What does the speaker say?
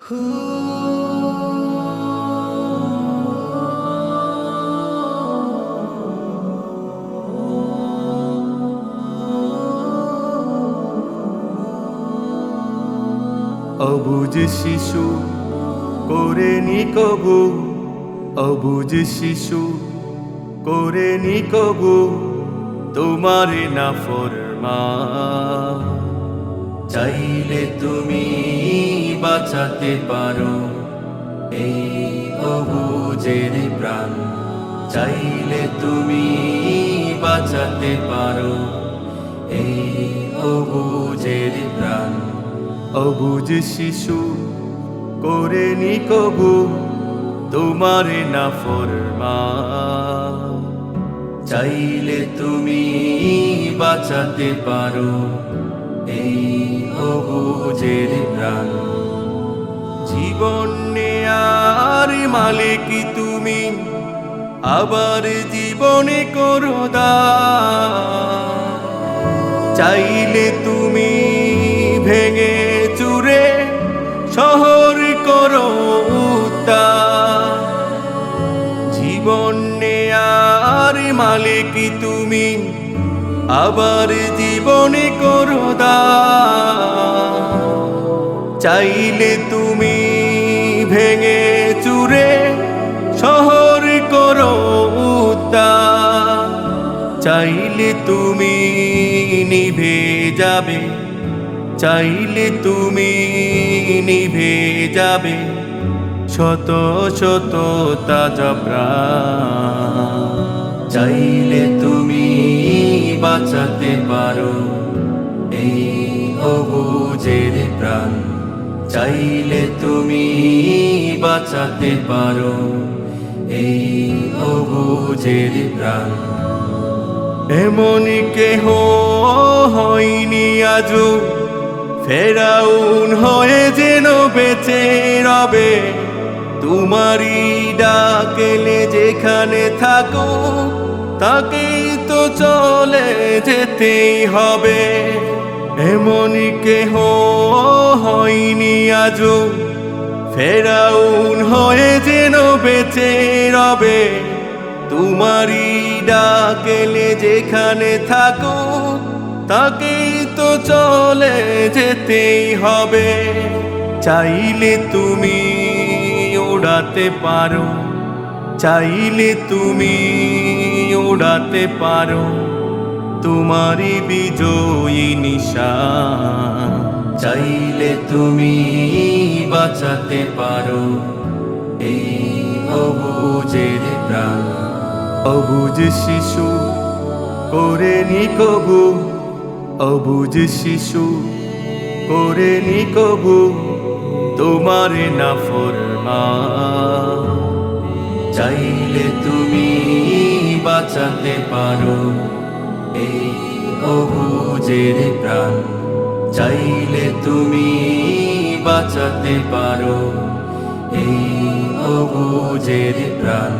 অবুঝ শিশু করেনি কবু, অবুঝ শিশু করেনি কবু তোমার নাফরমান। চাইলে তুমি বাঁচাতে পারো এই অবুঝের প্রাণ, চাইলে তুমি বাঁচাতে পারো এই অবুঝের প্রাণ। অবুঝ শিশু করেনি কবু তোমার নাফরমান, চাইলে তুমি বাঁচাতে পারো এই অবুঝের প্রাণ। জীবন নেয়ার মালিক তুমি, আবার জীবনে করো দান। চাইলে তুমি ভেঙে চুরে শহর করো উদ্ধার। জীবন নেয়ার মালিক তুমি, আবার জীবনে করো দান। চাইলে তুমি ভেঙে চুরে শহর করো উদ্ধার। চাইলে তুমি নিভে যাবে, চাইলে তুমি নিভে যাবে শত শত তাজা প্রাণ। চাইলে তুমি বাঁচাতে পারো এই অবুঝের প্রাণ, চাইলে তুমি বাঁচাতে পারো এই অবুঝের প্রাণ। এমন কেহ হয়নি আজও ফেরাউন হয়ে যেন বেঁচে রবে। তোমারই ডাকেলে যেখানে থাকো তাকেই তো চলে যেতেই হবে। এমন কেহ হয়নি আজও ফেরাউন হয়ে যেন বেঁচে রবে। তোমারই ডাকেলে যেখানে থাকো তাকেই তো চলে যেতেই হবে। চাইলে তুমি উড়াতে পারো, চাইলে তুমি উড়াতে পারো তোমারই বিজয়ী নিশান। চাইলে তুমি বাঁচাতে পারো এই অবুঝের প্রাণ। অবুঝ শিশু করেনি কবু, অবুঝ শিশু করেনি কবু তোমার নাফরমান। চাইলে তুমি বাঁচাতে পারো এই অবুঝের প্রাণ, চাইলে তুমি বাঁচাতে পারো এই অবুঝের প্রাণ।